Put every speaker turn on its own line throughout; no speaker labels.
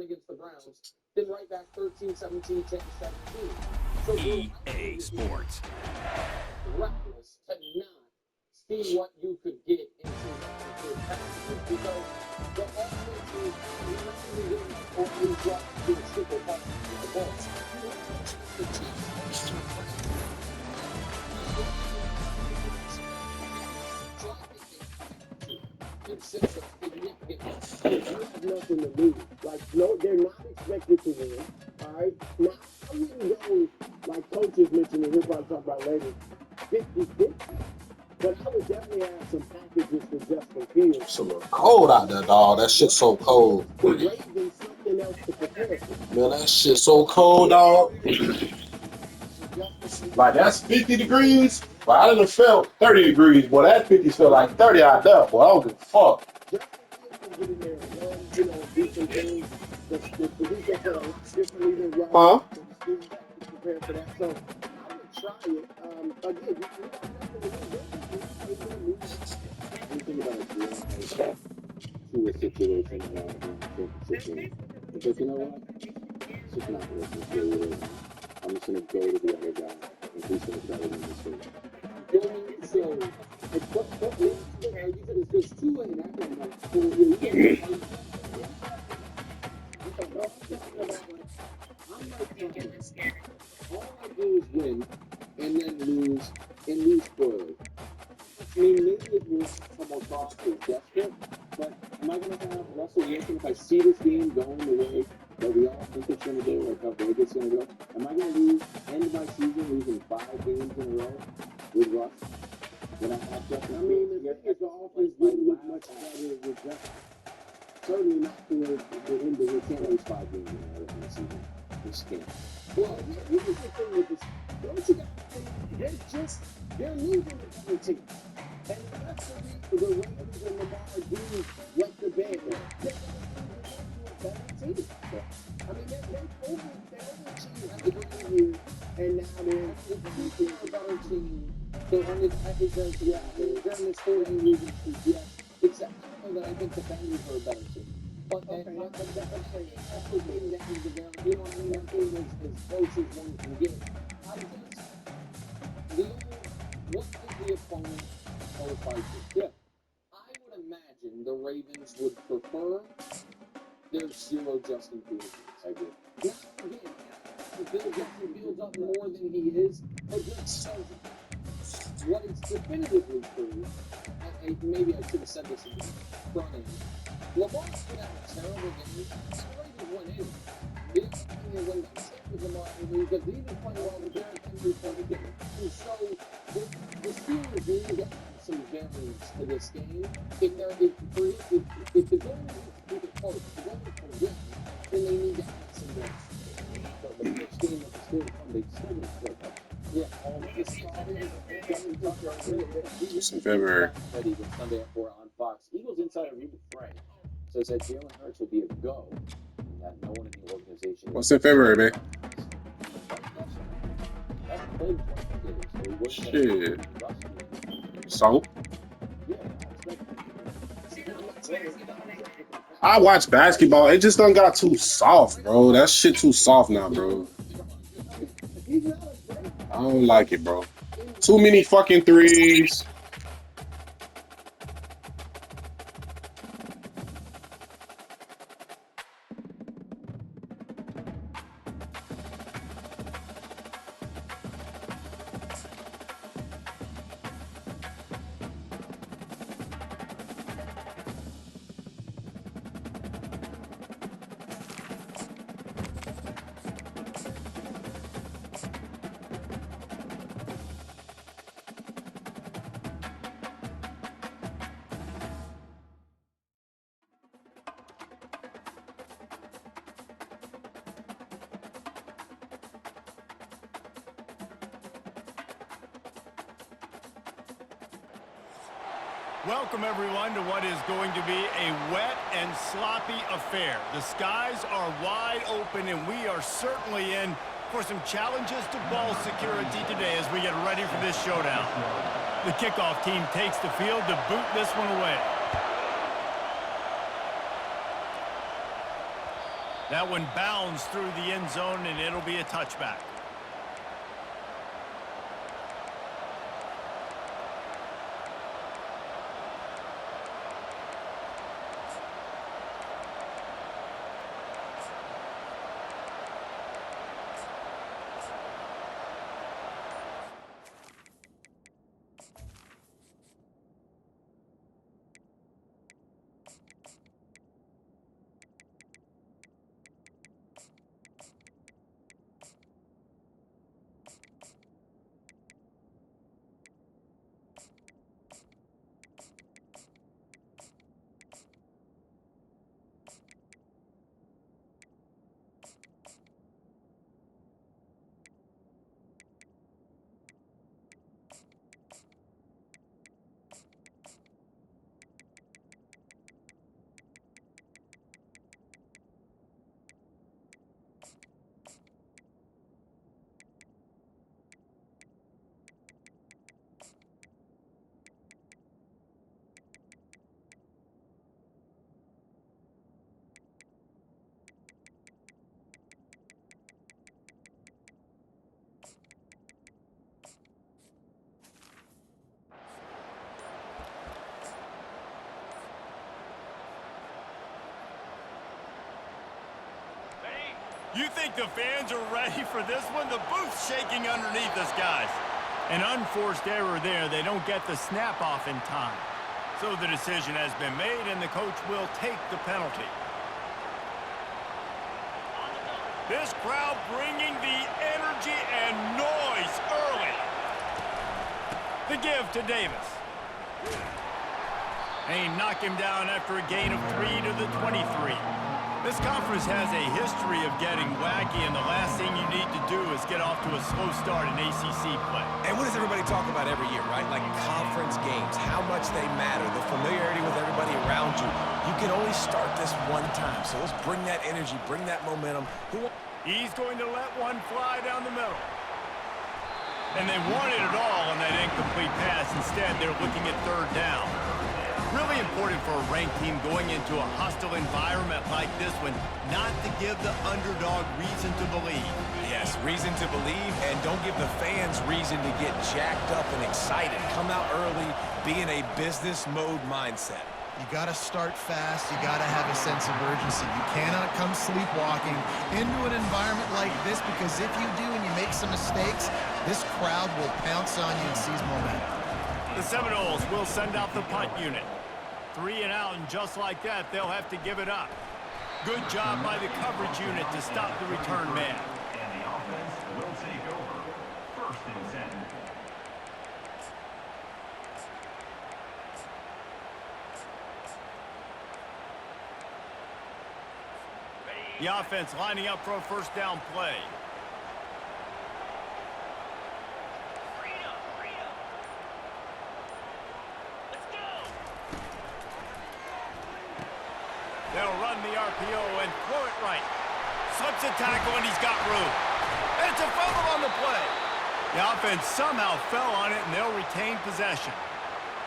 against the Browns, then right back 13, 17, 10, 17. So
EA Sports.
Reckless to not see what you could get into the packages because the offense is really only dropped to a triple pass the ball. The Chiefs nothing to lose. Like, no, they're not expected to win. All right. Now, I wouldn't go like coaches mentioned, and we'll probably talk about later. 50-50. But I would definitely have some packages for Justin Fields.
It's a little cold out there, dog. That shit's so cold.
The Ravens something else to prepare for.
Man, that shit's so cold, dog. Like, that's 50 degrees. But I done felt 30 degrees. Boy, that 50 felt like 30 out there. Boy, I don't give a fuck. Huh?
Prepare for that. So I would try it. Again, anything about it, to a situation because you know what? It's just not working. I'm just gonna go to the other guy and he's gonna better than this one. So what you said there's two in that one, like all I do is win and then lose and lose poorly. I mean, maybe it will come across as desperate, but am I going to have Russell Wilson if I see this game going the way that we all think it's going to go, like how big it's going to go? Am I going to end my season losing 5 games in a row with Russ? When I have Justin? I mean, the thing is, the offense wouldn't look much better with Justin. Certainly not to the end of it. Can't lose 5 games in a row in the season. This can't. Well, here's the thing with this. Don't you guys think they're losing to the team. And that's the Ravens and Lamar do what the band is. They're better team. I mean, they're overachieved at the beginning of the year, and now they're a better team. They're on this 4-game losing streak, yes. Except that I think the Bengals are a better team. But that's the thing that is developed. You know what I mean? That thing is close as one can get. What is the opponent qualified to? Yeah. I would imagine the Ravens would prefer there's 0 Justin Fields. I do. Now, again, if Justin Fields up more than he is, but just what it's definitively true, maybe I should have said this in the front end. Lamar's going to have a terrible game. The Ravens went in. They didn't win that with Lamar because they didn't play well with Derrick Henry for the game. And so the Steelers need to get some variance to this game. If the goal is to keep it close, the goal is to win, then they need to add some variance. So the first game of the Steelers, they still didn't score that. Yeah,
It's in February.
Ready with Sunday at 4 on Fox. Eagles insider Reba Frey says that Jalen Hurts will be a go, and that no one in the organization.
What's in February, man? Shit. So? I watch basketball. It just done got too soft, bro. That shit too soft now, bro. I don't like it, bro. Too many fucking threes.
Welcome, everyone, to what is going to be a wet and sloppy affair. The skies are wide open, and we are certainly in for some challenges to ball security today as we get ready for this showdown. The kickoff team takes the field to boot this one away. That one bounds through the end zone, and it'll be a touchback. You think the fans are ready for this one? The booth's shaking underneath us, guys. An unforced error there. They don't get the snap off in time. So the decision has been made, and the coach will take the penalty. This crowd bringing the energy and noise early. The give to Davis. And he knocked him down after a gain of 3 to the 23. This conference has a history of getting wacky, and the last thing you need to do is get off to a slow start in ACC play.
And what does everybody talk about every year, right? Like conference games, how much they matter, the familiarity with everybody around you. You can only start this one time, so let's bring that energy, bring that momentum.
He's going to let one fly down the middle. And they wanted it all on that incomplete pass. Instead, they're looking at third down. Really important for a ranked team going into a hostile environment like this one, not to give the underdog reason to believe.
Yes, reason to believe, and don't give the fans reason to get jacked up and excited. Come out early, be in a business mode mindset.
You got to start fast. You got to have a sense of urgency. You cannot come sleepwalking into an environment like this, because if you do and you make some mistakes, this crowd will pounce on you and seize momentum.
The Seminoles will send out the punt unit. 3 and out, and just like that, they'll have to give it up. Good job by the coverage unit to stop the return man.
And the offense will take over. 1st and 10.
The offense lining up for a first down play. They'll run the RPO and throw it right. Slips a tackle, and he's got room. And it's a fumble on the play. The offense somehow fell on it, and they'll retain possession.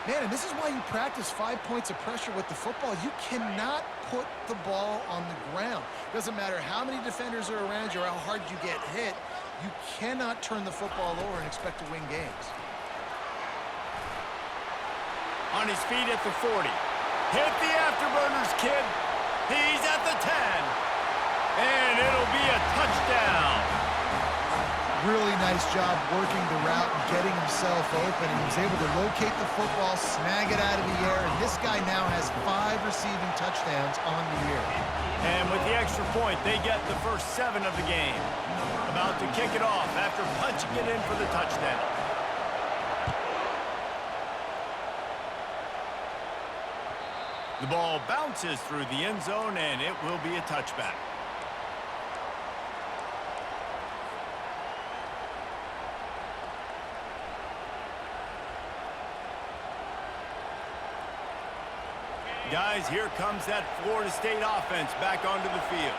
Man, and this is why you practice 5 points of pressure with the football. You cannot put the ball on the ground. Doesn't matter how many defenders are around you or how hard you get hit. You cannot turn the football over and expect to win games.
On his feet at the 40. Hit the afterburners, kid. He's at the 10. And it'll be a touchdown.
Really nice job working the route and getting himself open. He was able to locate the football, snag it out of the air, and this guy now has 5 receiving touchdowns on the year.
And with the extra point, they get the first 7 of the game. About to kick it off after punching it in for the touchdown. The ball bounces through the end zone, and it will be a touchback. Guys, here comes that Florida State offense back onto the field.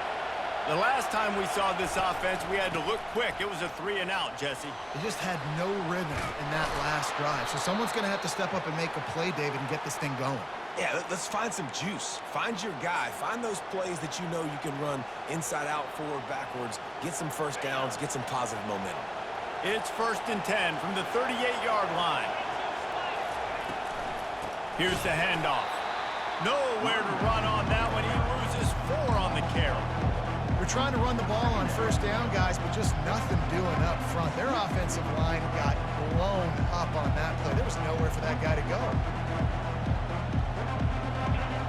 The last time we saw this offense, we had to look quick. It was a 3 and out, Jesse.
They just had no rhythm in that last drive. So someone's going to have to step up and make a play, David, and get this thing going.
Yeah, let's find some juice. Find your guy. Find those plays that you know you can run inside out, forward, backwards, get some first downs, get some positive momentum.
It's 1st and 10 from the 38-yard line. Here's the handoff. Nowhere to run on that one. He loses 4 on the carry.
We're trying to run the ball on 1st down, guys, but just nothing doing up front. Their offensive line got blown up on that play. There was nowhere for that guy to go.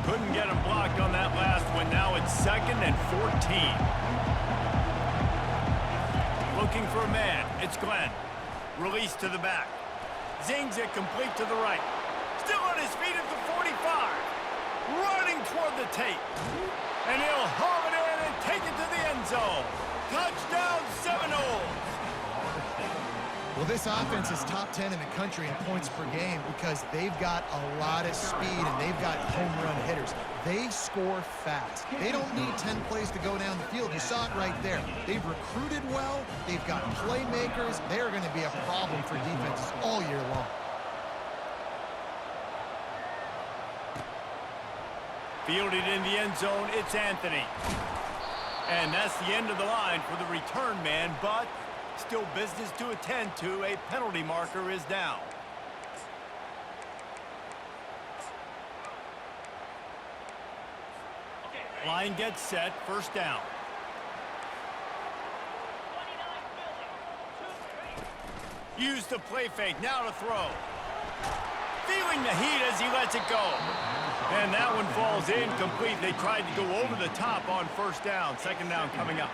Couldn't get him blocked on that last one. Now it's 2nd and 14. Looking for a man. It's Glenn. Release to the back. Zings it complete to the right. Still on his feet at the 45. Running toward the tape. And he'll haul it in and take it to the end zone. Touchdown, Seminoles.
Well, this offense is top 10 in the country in points per game because they've got a lot of speed and they've got home run hitters. They score fast. They don't need 10 plays to go down the field. You saw it right there. They've recruited well. They've got playmakers. They're going to be a problem for defenses all year long.
Fielded in the end zone, it's Anthony. And that's the end of the line for the return man, but still business to attend to. A penalty marker is down. Line gets set, 1st down. Use the play fake, now to throw. Feeling the heat as he lets it go. And that one falls incomplete. They tried to go over the top on 1st down. 2nd down coming up.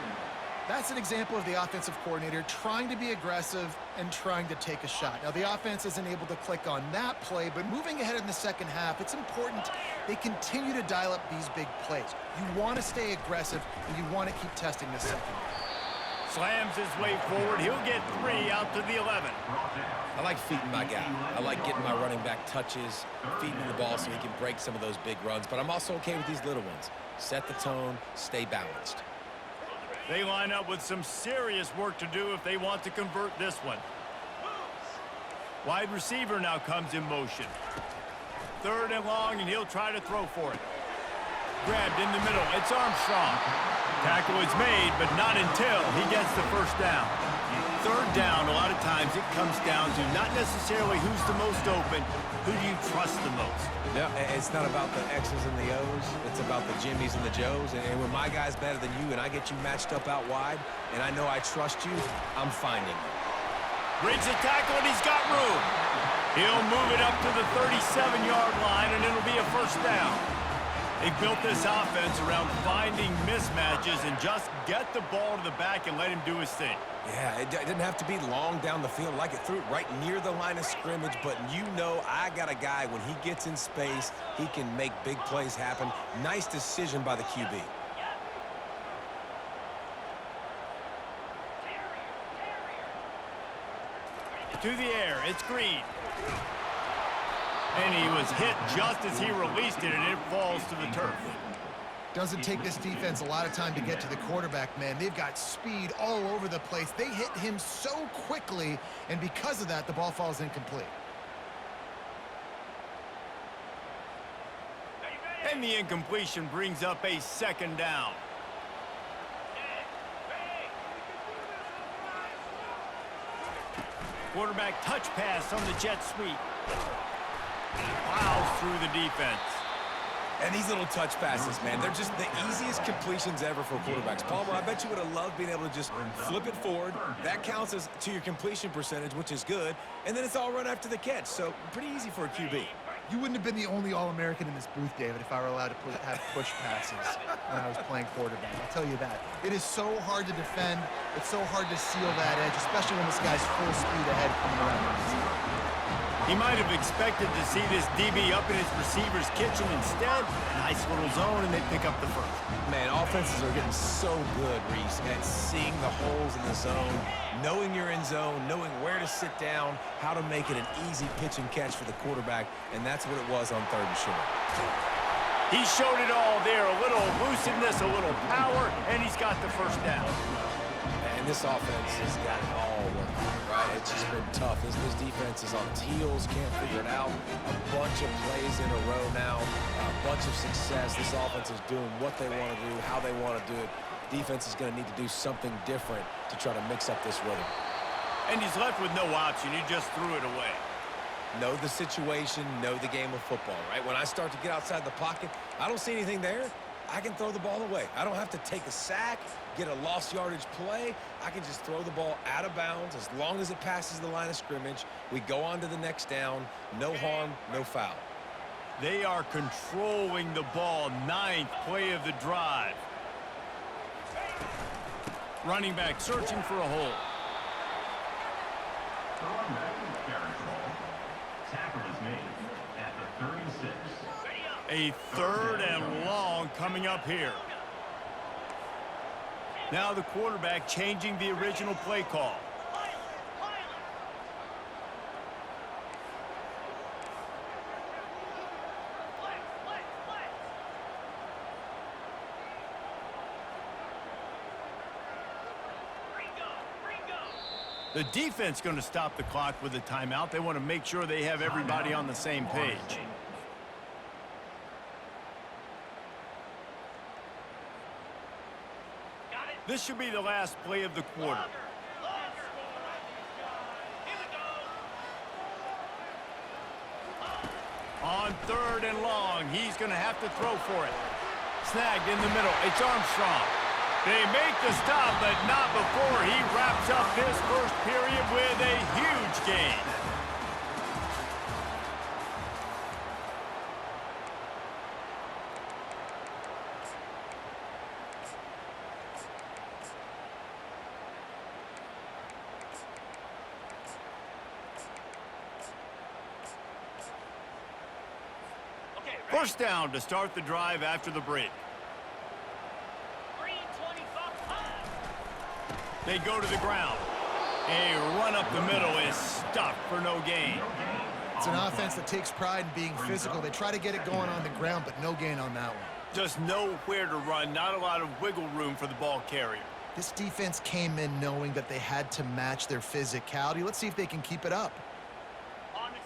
That's an example of the offensive coordinator trying to be aggressive and trying to take a shot. Now, the offense isn't able to click on that play, but moving ahead in the 2nd half, it's important they continue to dial up these big plays. You want to stay aggressive, and you want to keep testing this secondary.
Slams his way forward. He'll get 3 out to the 11.
I like feeding my guy. I like getting my running back touches, feeding him the ball so he can break some of those big runs. But I'm also okay with these little ones. Set the tone, stay balanced.
They line up with some serious work to do if they want to convert this one. Wide receiver now comes in motion. 3rd and long, and he'll try to throw for it. Grabbed in the middle. It's Armstrong. Tackle is made, but not until he gets the 1st down. 3rd down, a lot of times it comes down to not necessarily who's the most open, who do you trust the most?
Yeah, it's not about the X's and the O's. It's about the Jimmys and the Joes. And when my guy's better than you and I get you matched up out wide, and I know I trust you, I'm finding you.
Breaks the tackle, and he's got room. He'll move it up to the 37-yard line, and it'll be a 1st down. They built this offense around finding mismatches and just get the ball to the back and let him do his thing.
Yeah, it didn't have to be long down the field. Like it threw it right near the line of scrimmage, but you know I got a guy, when he gets in space, he can make big plays happen. Nice decision by the QB.
To the air, it's Green. And he was hit just as he released it, and it falls to the turf.
Doesn't take this defense a lot of time to get to the quarterback, man. They've got speed all over the place. They hit him so quickly, and because of that, the ball falls incomplete.
And the incompletion brings up a 2nd down. Quarterback touch pass on the jet sweep. Plows through the defense.
And these little touch passes, man, they're just the easiest completions ever for quarterbacks. Palmer, I bet you would have loved being able to just flip it forward. That counts as to your completion percentage, which is good. And then it's all run after the catch, so pretty easy for a QB.
You wouldn't have been the only All-American in this booth, David, if I were allowed to have push passes when I was playing quarterback. I'll tell you that. It is so hard to defend. It's so hard to seal that edge, especially when this guy's full speed ahead coming around the outside.
He might have expected to see this DB up in his receiver's kitchen. Instead, nice little zone, and they pick up the 1st.
Man, offenses are getting so good, Reese, at seeing the holes in the zone, knowing you're in zone, knowing where to sit down, how to make it an easy pitch and catch for the quarterback, and that's what it was on 3rd and short.
He showed it all there. A little elusiveness, a little power, and he's got the 1st down.
And And this offense has got it all working, right? It's just been tough. This defense is on its heels, can't figure it out. A bunch of plays in a row now, a bunch of success. This offense is doing what they want to do, how they want to do it. Defense is going to need to do something different to try to mix up this rhythm.
And he's left with no option. He just threw it away.
Know the situation, know the game of football, right? When I start to get outside the pocket, I don't see anything there, I can throw the ball away. I don't have to take a sack, get a lost yardage play. I can just throw the ball out of bounds as long as it passes the line of scrimmage. We go on to the next down. No harm, no foul.
They are controlling the ball. 9th play of the drive. Running back searching for a hole.
Throwing back, carries ball. Tackle is made at the 36.
A 3rd and long coming up here. Now the quarterback changing the original play call. The defense going to stop the clock with a timeout. They want to make sure they have everybody on the same page. This should be the last play of the quarter. On 3rd and long, he's going to have to throw for it. Snagged in the middle. It's Armstrong. They make the stop, but not before he wraps up his first period with a huge gain. First down to start the drive after the break. They go to the ground. A run up the middle is stuffed for no gain.
It's an offense that takes pride in being physical. They try to get it going on the ground, but no gain on that one.
Just nowhere to run, not a lot of wiggle room for the ball carrier.
This defense came in knowing that they had to match their physicality. Let's see if they can keep it up.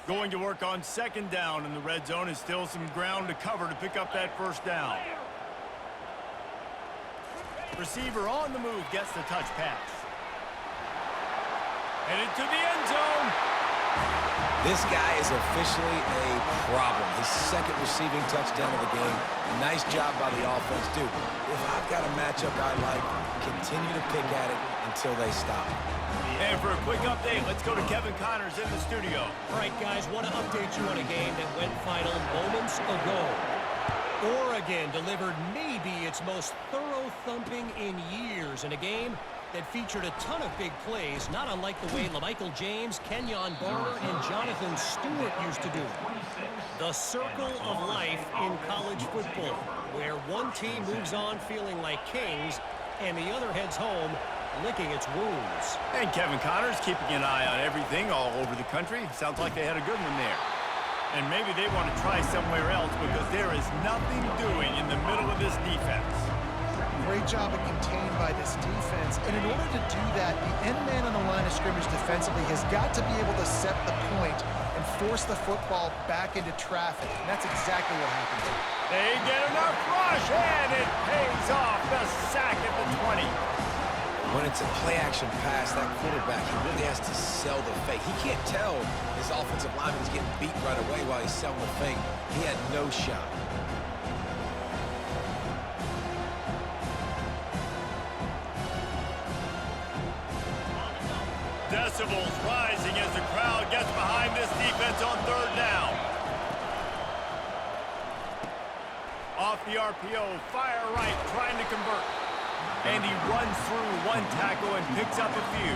Going to work on 2nd down in the red zone, and still some ground to cover to pick up that first down. Receiver on the move gets the touch pass. Headed to the end zone.
This guy is officially a problem. His 2nd receiving touchdown of the game. Nice job by the offense, dude. If I've got a matchup I like, continue to pick at it until they stop.
And for a quick update, let's go to Kevin Connors in the studio.
All right, guys, want to update you on a game that went final moments ago. Oregon delivered maybe its most thorough thumping in years in a game that featured a ton of big plays, not unlike the way LaMichael James, Kenyon Barber, and Jonathan Stewart used to do it. The circle of life in college football, where one team moves on feeling like kings and the other heads home licking its wounds.
And Kevin Connors keeping an eye on everything all over the country. Sounds like they had a good one there. And maybe they want to try somewhere else because there is nothing doing in the middle of this defense.
Great job of contained by this defense. And in order to do that, the end man on the line of scrimmage defensively has got to be able to set the point and force the football back into traffic. And that's exactly what happened.
They get enough rush, and it pays off. The sack at the 20.
When it's a play-action pass, that quarterback, he really has to sell the fake. He can't tell his offensive lineman's getting beat right away while he's selling the fake. He had no shot.
Decibels rising as the crowd gets behind this defense on 3rd down. Off the RPO, fire right, trying to convert. And he runs through one tackle and picks up a few.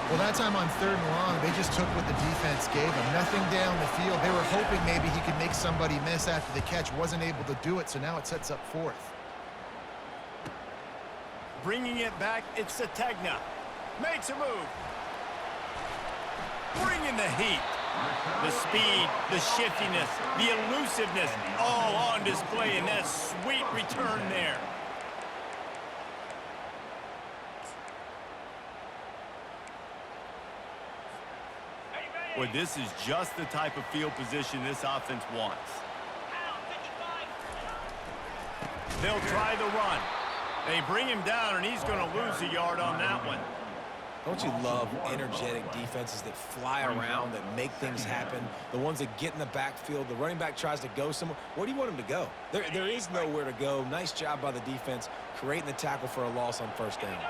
Well, that time on 3rd and long, they just took what the defense gave him. Nothing down the field. They were hoping maybe he could make somebody miss after the catch. Wasn't able to do it, so now it sets up 4th.
Bringing it back, it's Sategna. Makes a move. Bringing the heat. The speed, the shiftiness, the elusiveness, all on display in that sweet return there. Well, this is just the type of field position this offense wants. They'll try the run. They bring him down, and he's going to lose a yard on that one.
Don't you love energetic defenses that fly around, that make things happen, the ones that get in the backfield, the running back tries to go somewhere. Where do you want him to go? There is nowhere to go. Nice job by the defense creating the tackle for a loss on first down.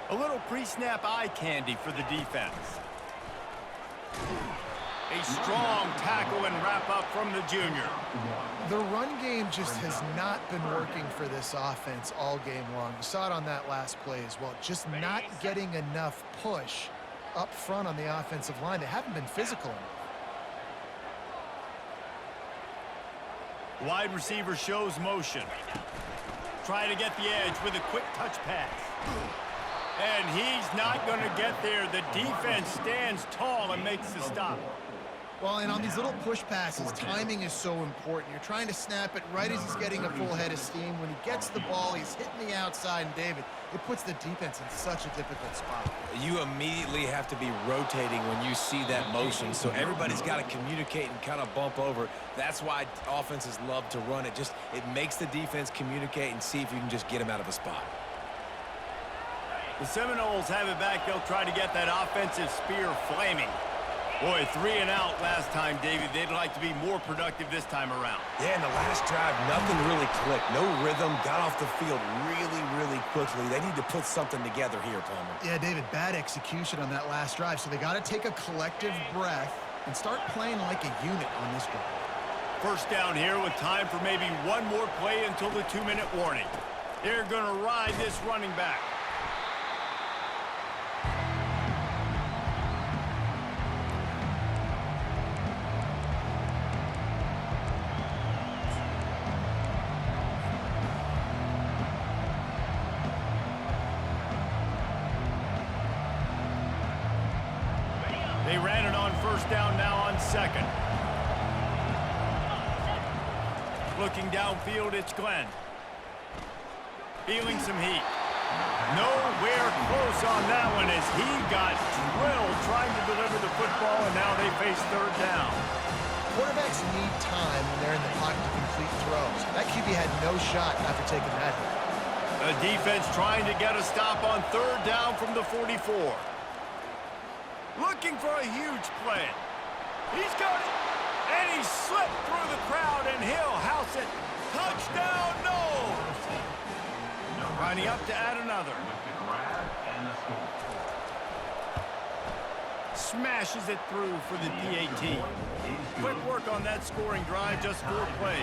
A little pre-snap eye candy for the defense. A strong tackle and wrap-up from the junior.
The run game just has not been working for this offense all game long. You saw it on that last play as well. Just not getting enough push up front on the offensive line. They haven't been physical enough.
Wide receiver shows motion. Try to get the edge with a quick touch pass. And he's not going to get there. The defense stands tall and makes the stop.
Well, and on these little push passes, timing is so important. You're trying to snap it right as he's getting a full head of steam. When he gets the ball, he's hitting the outside, and David, it puts the defense in such a difficult spot.
You immediately have to be rotating when you see that motion, so everybody's got to communicate and kind of bump over. That's why offenses love to run it. It makes the defense communicate and see if you can just get him out of a spot.
The Seminoles have it back. They'll try to get that offensive spear flaming. Boy, 3 and out last time, David. They'd like to be more productive this time around.
Yeah, in the last drive, nothing really clicked. No rhythm, got off the field really, really quickly. They need to put something together here, Palmer.
Yeah, David, bad execution on that last drive, so they got to take a collective breath and start playing like a unit on this drive.
First down here with time for maybe one more play until the 2-minute warning. They're going to ride this running back. They ran it on first down, now on second. Looking downfield, it's Glenn. Feeling some heat. Nowhere close on that one as he got drilled trying to deliver the football, and now they face third down.
Quarterbacks need time when they're in the pocket to complete throws. That QB had no shot after taking that hit.
The defense trying to get a stop on third down from the 44. Looking for a huge play. He's got it. And he slipped through the crowd, and he'll house it. Touchdown, no! Lining up to add another. Smashes it through for the PAT. Quick work on that scoring drive, just 4 plays.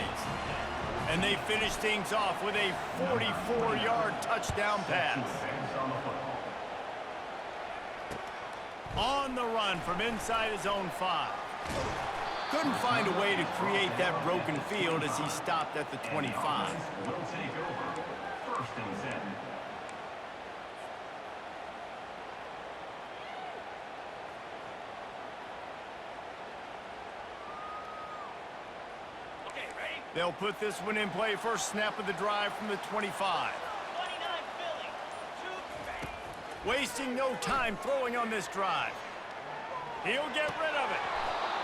And they finish things off with a 44-yard touchdown pass. On the run from inside his own 5. Couldn't find a way to create that broken field as he stopped at the 25.
Will take over. First and 10.
They'll put this one in play. First snap of the drive from the 25. Wasting no time throwing on this drive. He'll get rid of it.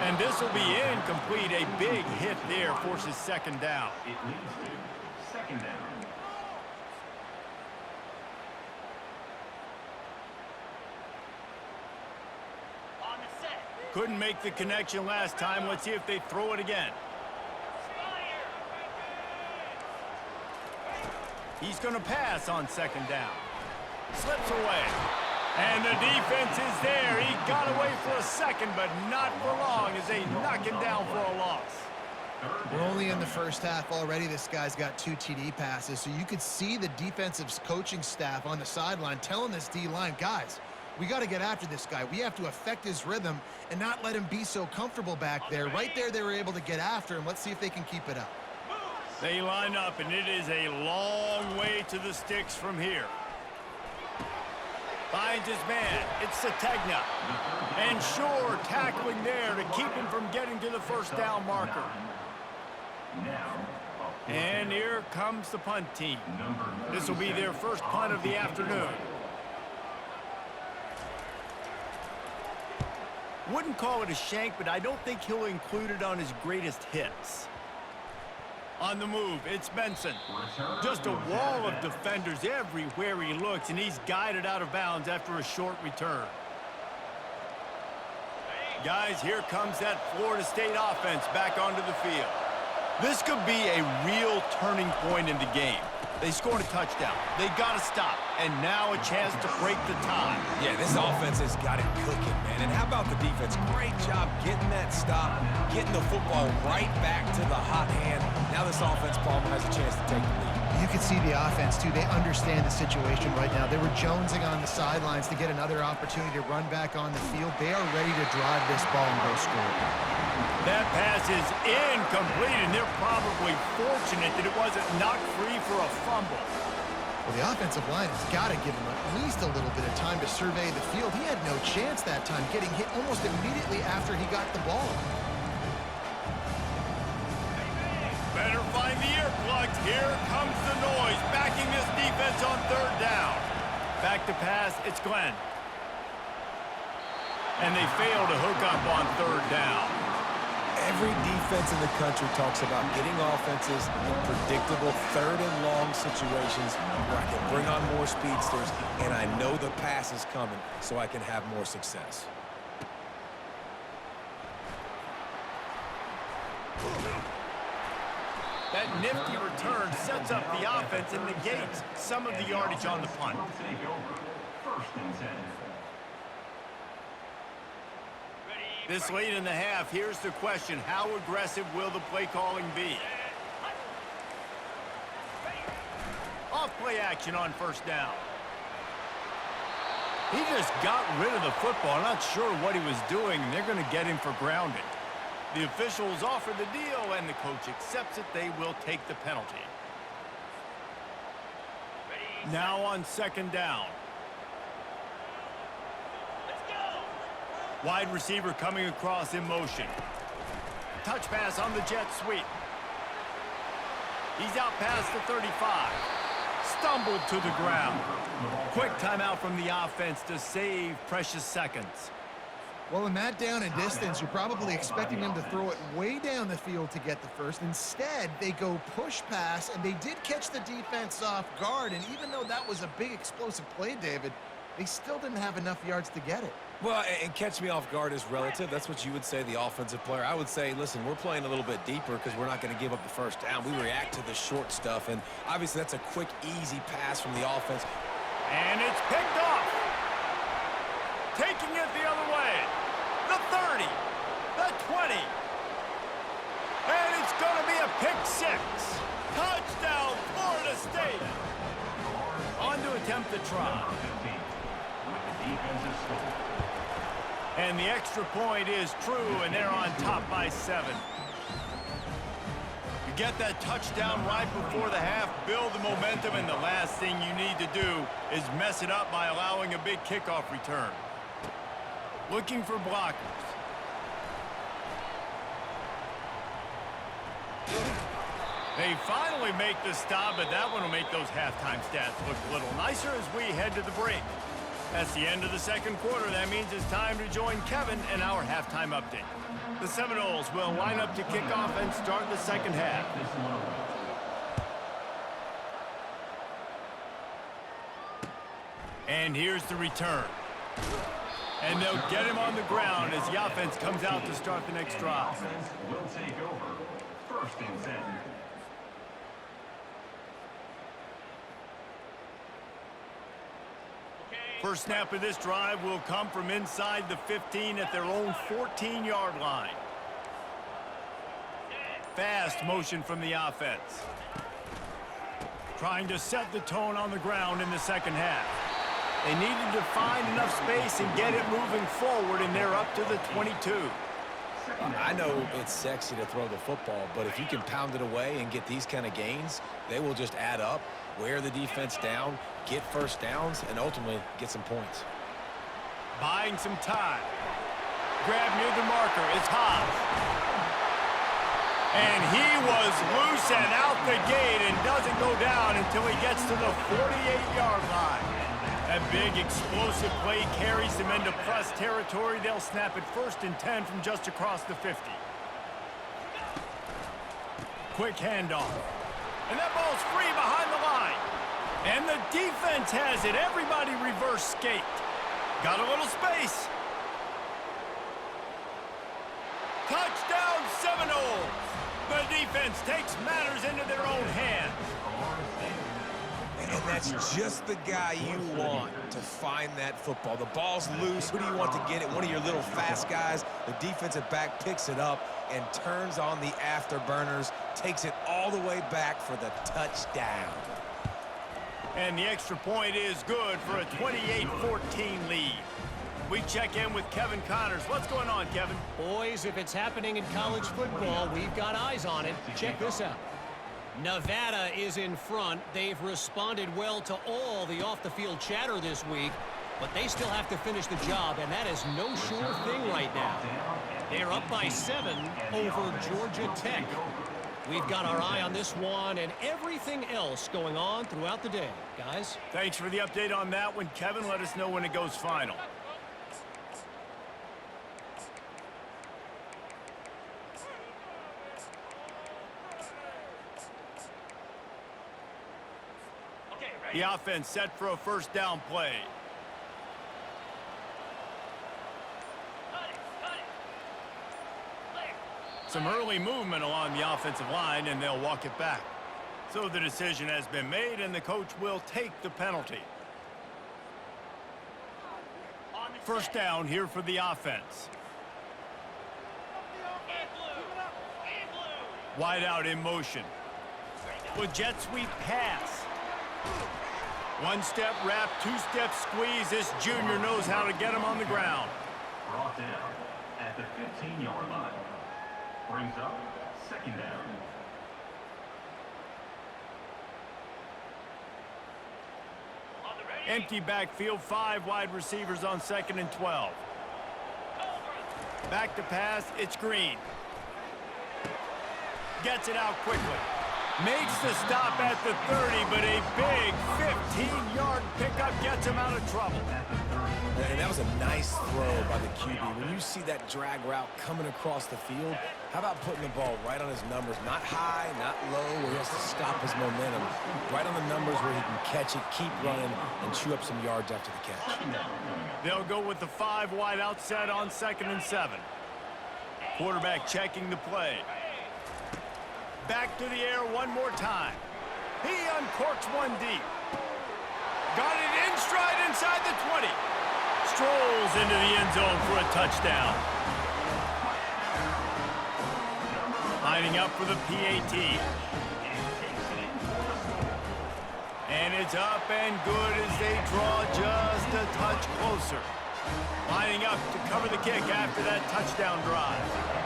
And this will be incomplete. A big hit there forces second down.
It leads to second down.
Couldn't make the connection last time. Let's see if they throw it again. He's going to pass on second down. Slips away. And the defense is there. He got away for a second, but not for long as they knock him down for a loss.
We're only in the first half already. This guy's got 2 TD passes, so you could see the defensive coaching staff on the sideline telling this D-line, guys, we got to get after this guy. We have to affect his rhythm and not let him be so comfortable back there. Right there, they were able to get after him. Let's see if they can keep it up.
They line up, and it is a long way to the sticks from here. Finds his man. It's Sategna. And Shore tackling there to keep him from getting to the first down marker. And here comes the punt team. This will be their first punt of the afternoon. Wouldn't call it a shank, but I don't think he'll include it on his greatest hits. On the move, it's Benson. Just a wall of defenders everywhere he looks, and he's guided out of bounds after a short return. Guys, here comes that Florida State offense back onto the field. This could be a real turning point in the game. They scored a touchdown. They got to stop. And now a chance to break the tie.
Yeah, this offense has got it cooking, man. And how about the defense? Great job getting that stop, getting the football right back to the hot hand. Now this offense, Palmer, has a chance to take the lead.
You can see the offense, too. They understand the situation right now. They were jonesing on the sidelines to get another opportunity to run back on the field. They are ready to drive this ball and go score.
That pass is incomplete, and they're probably fortunate that it wasn't knocked free for a fumble.
Well, the offensive line has got to give him at least a little bit of time to survey the field. He had no chance that time, getting hit almost immediately after he got the ball.
Better find the earplugs. Here comes the noise, backing this defense on third down. Back to pass, it's Glenn. And they fail to hook up on third down.
Every defense in the country talks about getting offenses in predictable third and long situations where I can bring on more speedsters and I know the pass is coming so I can have more success.
That nifty return sets up the offense and negates some of the yardage on the punt.
First and 10.
This late in the half, here's the question. How aggressive will the play calling be? Off play action on first down. He just got rid of the football. I'm not sure what he was doing, and they're going to get him for grounding. The officials offer the deal, and the coach accepts it. They will take the penalty. Now on second down. Wide receiver coming across in motion. Touch pass on the jet sweep. He's out past the 35. Stumbled to the ground. Quick timeout from the offense to save precious seconds.
Well, in that down and distance, you're probably expecting them to throw it way down the field to get the first. Instead, they go push pass, and they did catch the defense off guard. And even though that was a big explosive play, David, they still didn't have enough yards to get it.
Well, and catch me off guard is relative. That's what you would say, the offensive player. I would say, listen, we're playing a little bit deeper because we're not going to give up the first down. We react to the short stuff, and obviously that's a quick, easy pass from the offense.
And it's picked off. Taking it the other way. The 30. The 20. And it's going to be a pick six. Touchdown, Florida State. On to attempt the try. And the extra point is true, and they're on top by 7. You get that touchdown right before the half, build the momentum, and the last thing you need to do is mess it up by allowing a big kickoff return. Looking for blockers. They finally make the stop, but that one will make those halftime stats look a little nicer as we head to the break. That's the end of the second quarter. That means it's time to join Kevin in our halftime update. The Seminoles will line up to kick off and start the second half. And here's the return. And they'll get him on the ground as the offense comes out to start the next drive.
Offense will take over. First and 10.
First snap of this drive will come from inside the 15 at their own 14-yard line. Fast motion from the offense. Trying to set the tone on the ground in the second half. They needed to find enough space and get it moving forward, and they're up to the 22.
I know it's sexy to throw the football, but if you can pound it away and get these kind of gains, they will just add up, wear the defense down, get first downs, and ultimately get some points.
Buying some time. Grab near the marker. It's Haas. And he was loose and out the gate and doesn't go down until he gets to the 48-yard line. That big explosive play carries them into plus territory. They'll snap it 1st and 10 from just across the 50. Quick handoff. And that ball's free behind the line. And the defense has it. Everybody reverse skate. Got a little space. Touchdown Seminoles. The defense takes matters into their own hands.
And that's just the guy you want to find that football. The ball's loose. Who do you want to get it? One of your little fast guys. The defensive back picks it up and turns on the afterburners, takes it all the way back for the touchdown.
And the extra point is good for a 28-14 lead. We check in with Kevin Connors. What's going on, Kevin?
Boys, if it's happening in college football, we've got eyes on it. Check this out. Nevada is in front. They've responded well to all the off-the-field chatter this week, but they still have to finish the job, and that is no sure thing right now. They're up by 7 over Georgia Tech. We've got our eye on this one and everything else going on throughout the day. Guys?
Thanks for the update on that one, Kevin. Let us know when it goes final. The offense set for a 1st down play. Some early movement along the offensive line, and they'll walk it back. So the decision has been made, and the coach will take the penalty. 1st down here for the offense. Wide out in motion. With jet sweep pass. 1-step wrap, 2-step squeeze. This junior knows how to get him on the ground.
Brought down at the 15-yard line. Brings up 2nd down.
Empty backfield, 5 wide receivers on 2nd and 12. Back to pass, it's Green. Gets it out quickly. Makes the stop at the 30, but a big 15-yard pickup gets him out of trouble.
And that was a nice throw by the QB. When you see that drag route coming across the field, how about putting the ball right on his numbers? Not high, not low, where he has to stop his momentum. Right on the numbers where he can catch it, keep running, and chew up some yards after the catch.
They'll go with the 5 wide out set on 2nd and 7. Quarterback checking the play. Back to the air one more time. He uncorks one deep. Got it in stride inside the 20. Strolls into the end zone for a touchdown. Lining up for the PAT. And it's up and good as they draw just a touch closer. Lining up to cover the kick after that touchdown drive.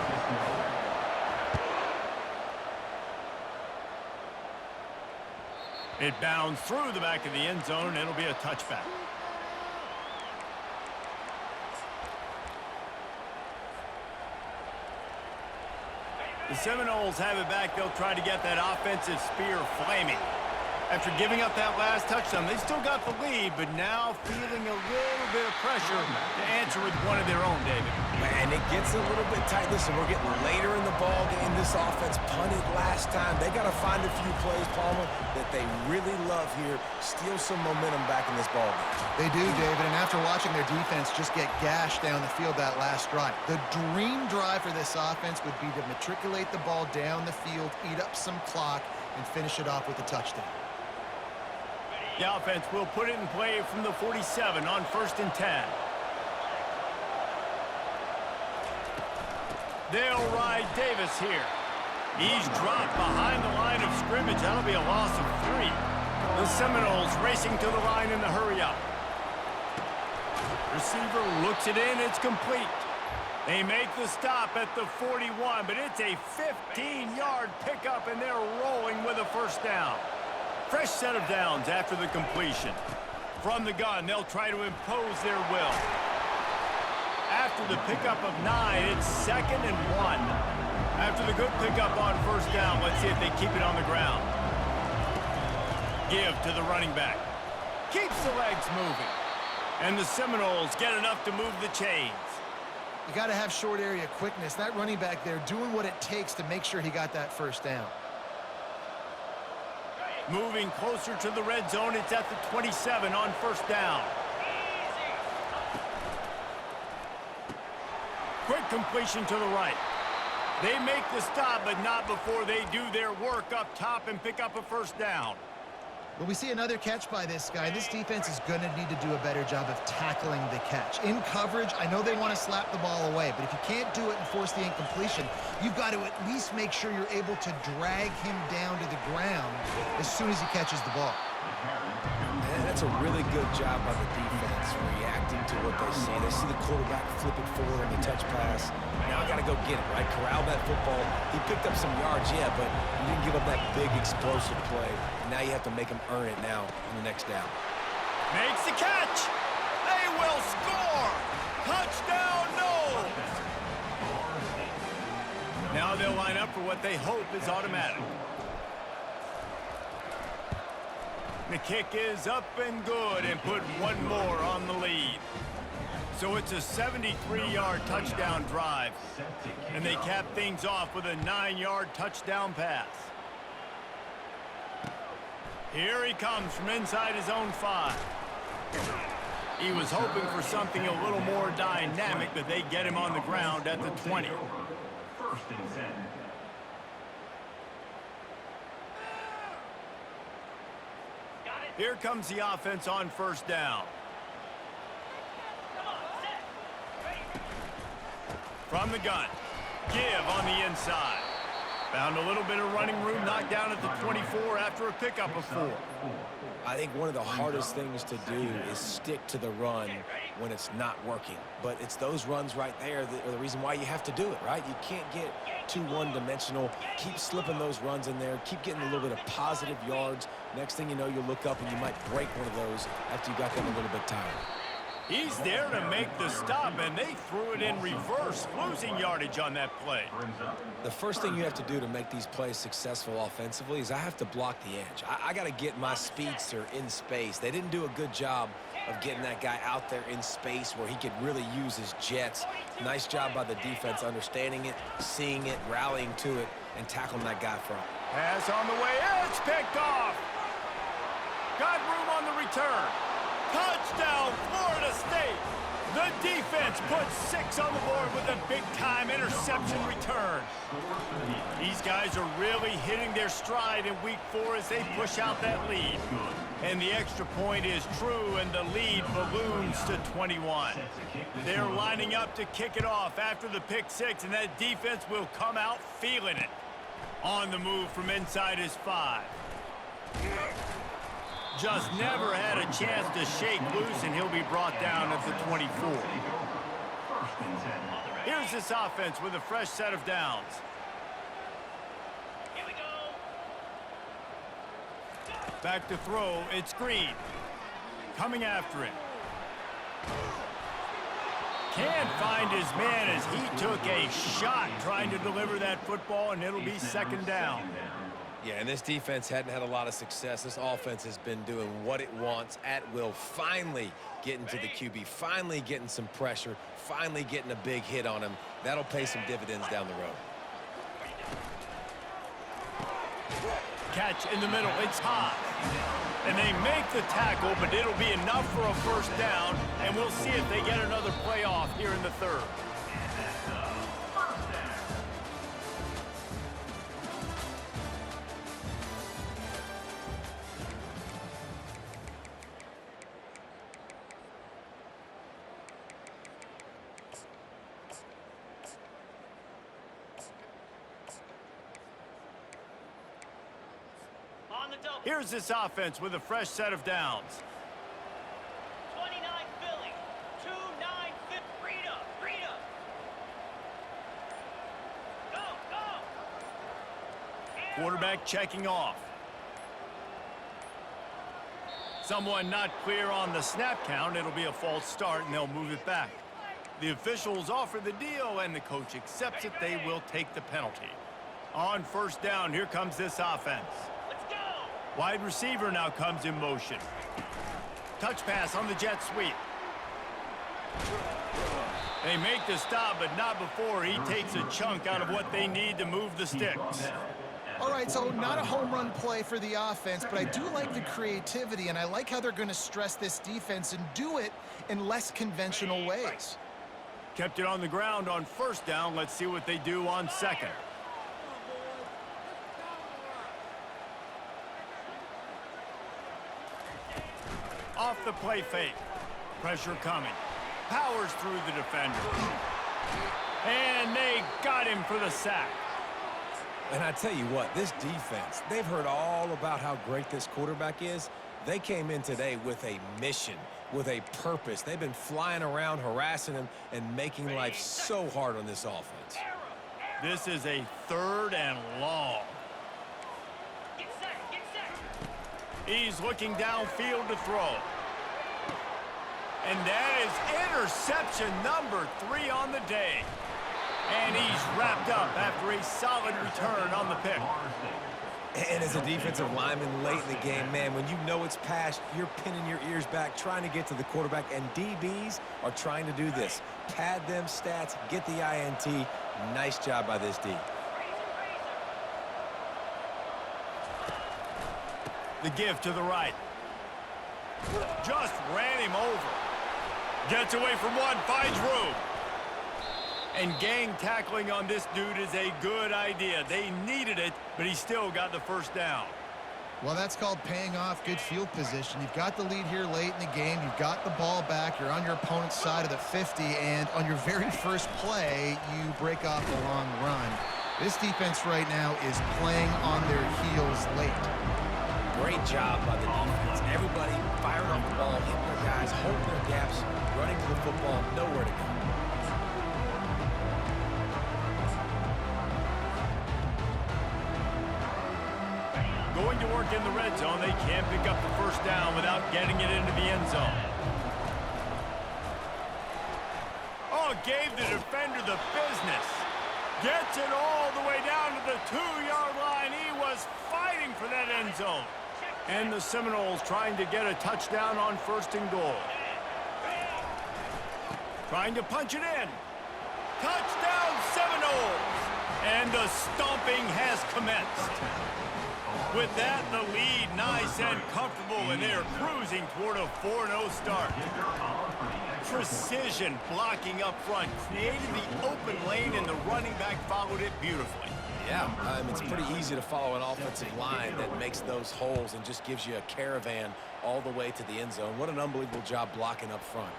It bounds through the back of the end zone, and it'll be a touchback. The Seminoles have it back. They'll try to get that offensive spear flaming. After giving up that last touchdown, they still got the lead, but now feeling a little bit of pressure to answer with one of their own, David.
And it gets a little bit tight. Listen, we're getting later in the ball game. This offense punted last time. They got to find a few plays, Palmer, that they really love here. Steal some momentum back in this ball game.
They do, David, and after watching their defense just get gashed down the field that last drive, the dream drive for this offense would be to matriculate the ball down the field, eat up some clock, and finish it off with a touchdown.
The offense will put it in play from the 47 on 1st and 10. They'll ride Davis here. He's dropped behind the line of scrimmage. That'll be a loss of 3. The Seminoles racing to the line in the hurry-up. Receiver looks it in. It's complete. They make the stop at the 41, but it's a 15-yard pickup, and they're rolling with a 1st down. Fresh set of downs after the completion. From the gun, they'll try to impose their will. After the pickup of 9, it's 2nd and 1. After the good pickup on 1st down, let's see if they keep it on the ground. Give to the running back. Keeps the legs moving. And the Seminoles get enough to move the chains.
You got to have short area quickness. That running back there doing what it takes to make sure he got that first down.
Moving closer to the red zone, it's at the 27 on first down. Quick completion to the right. They make the stop, but not before they do their work up top and pick up a first down.
Well, we see another catch by this guy. This defense is going to need to do a better job of tackling the catch. In coverage, I know they want to slap the ball away, but if you can't do it and force the incompletion, you've got to at least make sure you're able to drag him down to the ground as soon as he catches the ball.
And that's a really good job by the defense, reacting to what they see. They see the quarterback flip it forward on the touch pass. Now I got to go get it, right? Corral that football. He picked up some yards, yeah, but he didn't give up that big explosive play. And now you have to make him earn it now on the next down.
Makes the catch. They will score. Touchdown, Noles. Now they'll line up for what they hope is automatic. The kick is up and good and put one more on the lead. So it's a 73-yard touchdown drive. And they cap things off with a 9-yard touchdown pass. Here he comes from inside his own 5. He was hoping for something a little more dynamic, but they get him on the ground at the 20.
First and 10.
Here comes the offense on first down. From the gun, give on the inside. Found a little bit of running room, knocked down at the 24 after a pickup of 4.
I think one of the hardest things to do is stick to the run when it's not working. But it's those runs right there that are the reason why you have to do it, right? You can't get too one-dimensional. Keep slipping those runs in there. Keep getting a little bit of positive yards. Next thing you know, you'll look up and you might break one of those after you got them a little bit tired.
He's there to make the stop, and they threw it in reverse, losing yardage on that play.
The first thing you have to do to make these plays successful offensively is I have to block the edge. I got to get my speedster in space. They didn't do a good job of getting that guy out there in space where he could really use his jets. Nice job by the defense understanding it, seeing it, rallying to it, and tackling that guy front.
Pass on the way, it's picked off. Got room on the return. Touchdown, Florida State. The defense puts 6 on the board with a big-time interception return. These guys are really hitting their stride in week 4 as they push out that lead. And the extra point is true, and the lead balloons to 21. They're lining up to kick it off after the pick 6, and that defense will come out feeling it. On the move from inside his 5. Just never had a chance to shake loose, and he'll be brought down at the 24. Here's this offense with a fresh set of downs. Here we go. Back to throw, it's Green. Coming after him. Can't find his man as he took a shot trying to deliver that football, and it'll be second down.
Yeah, and this defense hadn't had a lot of success. This offense has been doing what it wants at will, finally getting to the QB, finally getting some pressure, finally getting a big hit on him. That'll pay some dividends down the road.
Catch in the middle, it's high. And they make the tackle, but it'll be enough for a first down, and we'll see if they get another play off here in the 3rd. Here's this offense with a fresh set of downs.
29 Philly, 2-9 Rita. Go.
Quarterback checking off. Someone not clear on the snap count. It'll be a false start, and they'll move it back. The officials offer the deal, and the coach accepts it. They will take the penalty. On first down, here comes this offense. Wide receiver now comes in motion. Touch pass on the jet sweep. They make the stop, but not before he takes a chunk out of what they need to move the sticks.
All right, so not a home run play for the offense, but I do like the creativity, and I like how they're going to stress this defense and do it in less conventional ways.
Kept it on the ground on first down. Let's see what they do on second. Off the play fake. Pressure coming. Powers through the defender. And they got him for the sack.
And I tell you what, this defense, they've heard all about how great this quarterback is. They came in today with a mission, with a purpose. They've been flying around, harassing him, and making life so hard on this offense.
This is a 3rd and long.
Get set, get set.
He's looking downfield to throw. And that is interception number 3 on the day. And he's wrapped up after a solid return on the pick.
And as a defensive lineman late in the game, man, when you know it's passed, you're pinning your ears back, trying to get to the quarterback, and DBs are trying to do this. Pad them stats, get the INT. Nice job by this D.
The give to the right. Just ran him over. Gets away from one, finds room. And gang tackling on this dude is a good idea. They needed it, but he still got the first down.
Well, that's called paying off good field position. You've got the lead here late in the game. You've got the ball back. You're on your opponent's side of the 50, and on your very first play, you break off a long run. This defense right now is playing on their heels late.
Great job by the defense. Everybody firing off the ball, hitting their guys, holding their gaps, running to the football, nowhere to go.
Going to work in the red zone, they can't pick up the first down without getting it into the end zone. Oh, gave the defender the business. Gets it all the way down to the 2-yard line. He was fighting for that end zone. And the Seminoles trying to get a touchdown on 1st and goal. Trying to punch it in. Touchdown, Seminoles! And the stomping has commenced. With that, the lead nice and comfortable, and they are cruising toward a 4-0 start. Precision blocking up front, created the open lane, and the running back followed it beautifully.
Yeah, it's pretty easy to follow an offensive line that makes those holes and just gives you a caravan all the way to the end zone. What an unbelievable job blocking up front.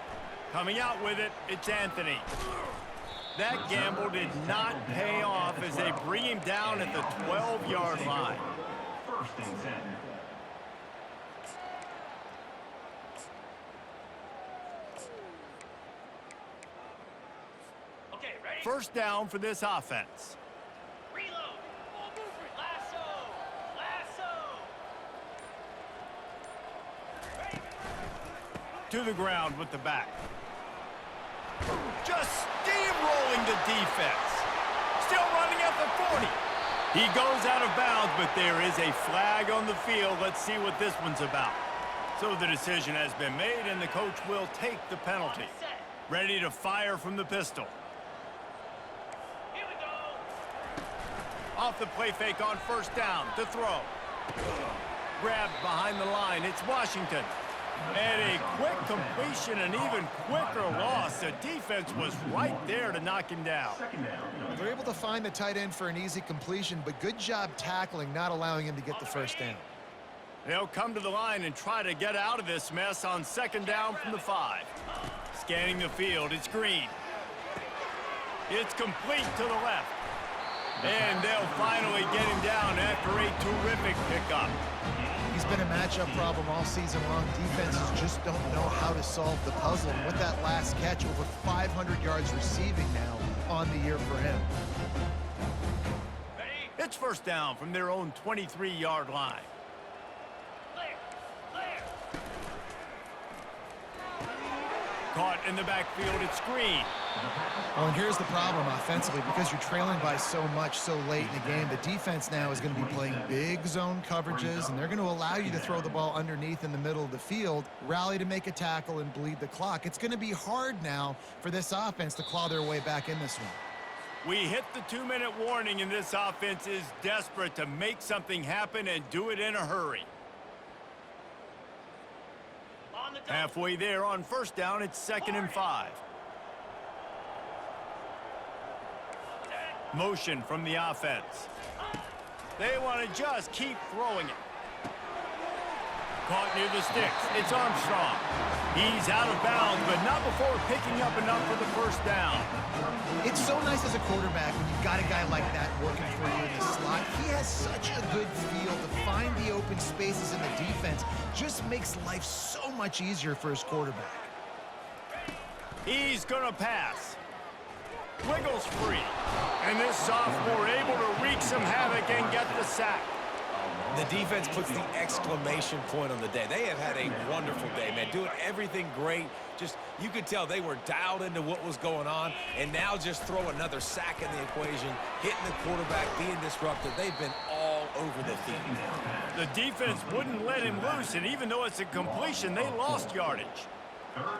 Coming out with it, it's Anthony. That gamble did not pay off as they bring him down at the 12-yard line.
1st and 10.
Okay, ready?
First down for this offense.
Reload. Lasso. Lasso.
To the ground with the back. Just steamrolling the defense. Still running at the 40. He goes out of bounds, but there is a flag on the field. Let's see what this one's about. So the decision has been made, and the coach will take the penalty. Ready to fire from the pistol.
Here we go.
Off the play fake on 1st down to throw. Grabbed behind the line. It's Washington. And a quick completion, an even quicker loss. The defense was right there to knock him down.
They're able to find the tight end for an easy completion, but good job tackling, not allowing him to get the first down.
They'll come to the line and try to get out of this mess on 2nd down from the 5. Scanning the field, it's Green. It's complete to the left. And they'll finally get him down after a terrific pickup.
He's been a matchup problem all season long. Defenses just don't know how to solve the puzzle. And with that last catch, over 500 yards receiving now on the year for him.
Ready?
It's 1st down from their own 23-yard line.
Clear. Clear.
Caught in the backfield, it's Green.
Well, and here's the problem offensively. Because you're trailing by so much so late in the game, the defense now is going to be playing big zone coverages, and they're going to allow you to throw the ball underneath in the middle of the field, rally to make a tackle, and bleed the clock. It's going to be hard now for this offense to claw their way back in this one.
We hit the 2-minute warning, and this offense is desperate to make something happen and do it in a hurry.
On the
Halfway there on first down, it's 2nd and 5. Motion from the offense. They want to just keep throwing it. Caught near the sticks. It's Armstrong. He's out of bounds, but not before picking up enough for the first down.
It's so nice as a quarterback when you've got a guy like that working for you in the slot. He has such a good feel to find the open spaces in the defense. Just makes life so much easier for his quarterback.
He's going to pass. Wiggles free. And this sophomore able to wreak some havoc and get the sack.
The defense puts the exclamation point on the day. They have had a wonderful day, man. Doing everything great. Just, you could tell they were dialed into what was going on. And now just throw another sack in the equation, hitting the quarterback, being disruptive. They've been all over the field.
The defense wouldn't let him loose, and even though it's a completion, they lost yardage.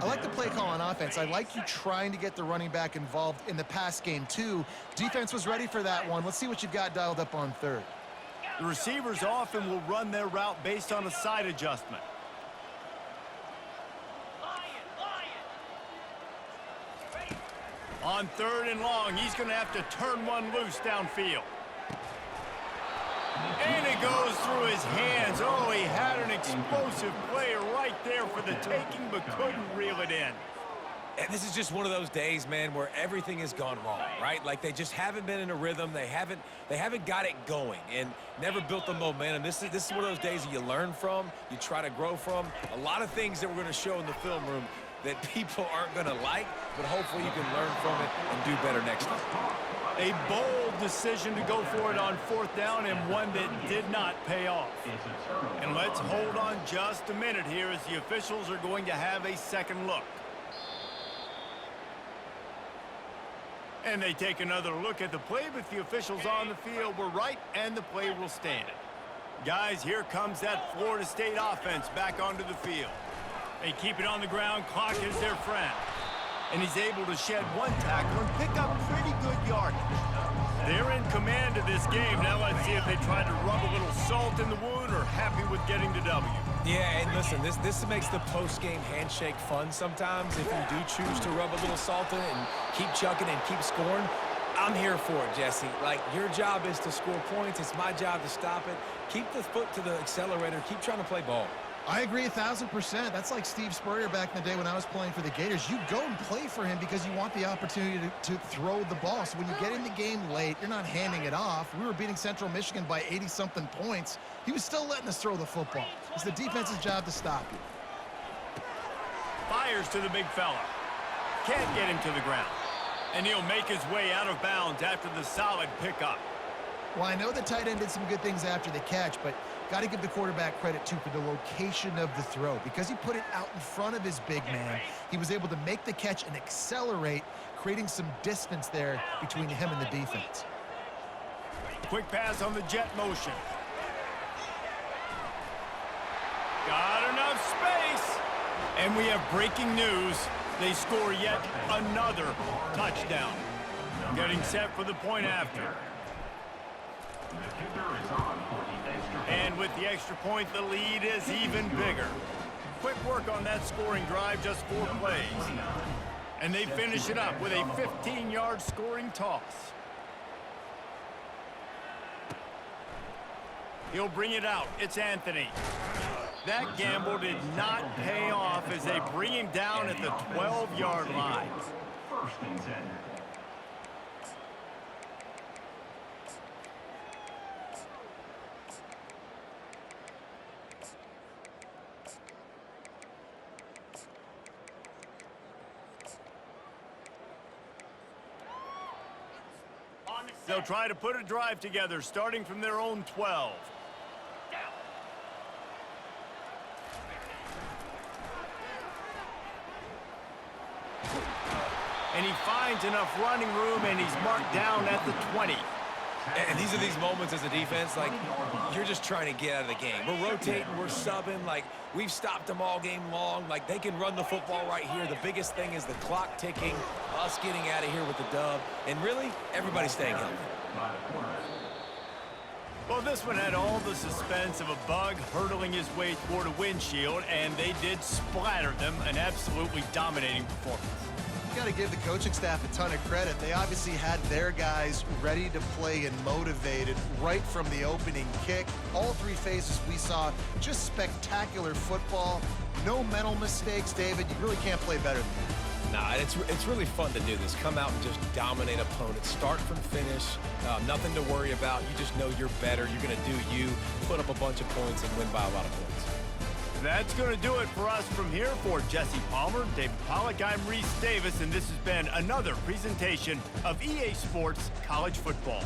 I like the play call on offense. I like you trying to get the running back involved in the pass game, too. Defense was ready for that one. Let's see what you've got dialed up on third.
The receivers often will run their route based on a side adjustment. On 3rd and long, he's going to have to turn one loose downfield. And it goes through his hands. Oh, he had an explosive player right there for the taking, but couldn't reel it in.
And this is just one of those days, man, where everything has gone wrong, right? Like they just haven't been in a rhythm. They haven't got it going and never built the momentum. This is one of those days that you learn from, you try to grow from. A lot of things that we're going to show in the film room that people aren't going to like, but hopefully you can learn from it and do better next time.
A bold decision to go for it on 4th down, and one that did not pay off. And let's hold on just a minute here as the officials are going to have a second look. And they take another look at the play, but the officials on the field were right, and the play will stand. Guys, here comes that Florida State offense back onto the field. They keep it on the ground. Clock is their friend. And he's able to shed one tackle and pick up pretty good yardage. They're in command of this game. Now let's see if they try to rub a little salt in the wound or happy with getting the W.
Yeah, and listen, this makes the post-game handshake fun sometimes. If you do choose to rub a little salt in it and keep chucking and keep scoring, I'm here for it, Jesse. Like, your job is to score points. It's my job to stop it. Keep the foot to the accelerator. Keep trying to play ball.
I agree 1,000%. That's like Steve Spurrier back in the day when I was playing for the Gators. You go and play for him because you want the opportunity to throw the ball. So when you get in the game late, you're not handing it off. We were beating Central Michigan by 80-something points. He was still letting us throw the football. It's the defense's job to stop you.
Fires to the big fella. Can't get him to the ground. And he'll make his way out of bounds after the solid pickup.
Well, I know the tight end did some good things after the catch, but got to give the quarterback credit, too, for the location of the throw. Because he put it out in front of his big man, he was able to make the catch and accelerate, creating some distance there between him and the defense.
Quick pass on the jet motion. Got enough space. And we have breaking news. They score yet another touchdown. Getting set for the point after. And with the extra point, the lead is even bigger. Quick work on that scoring drive, just 4 plays. And they finish it up with a 15-yard scoring toss. He'll bring it out. It's Anthony. That gamble did not pay off as they bring him down at the 12-yard line.
First and 10.
They'll try to put a drive together, starting from their own 12. and he finds enough running room, and he's marked down at the 20.
And these are these moments as a defense, like, you're just trying to get out of the game. We're rotating, we're subbing, like, we've stopped them all game long. Like, they can run the football right here. The biggest thing is the clock ticking, us getting out of here with the dub, and really, everybody staying healthy.
Well, this one had all the suspense of a bug hurtling his way toward a windshield, and they did splatter them. An absolutely dominating performance.
You got to give the coaching staff a ton of credit. They obviously had their guys ready to play and motivated right from the opening kick. All three phases we saw just spectacular football. No mental mistakes, David. You really can't play better than that.
Nah, it's really fun to do this. Come out and just dominate opponents. Start from finish. Nothing to worry about. You just know you're better. You're going to do you, put up a bunch of points, and win by a lot of points.
That's going to do it for us from here. For Jesse Palmer, David Pollack, I'm Reese Davis, and this has been another presentation of EA Sports College Football.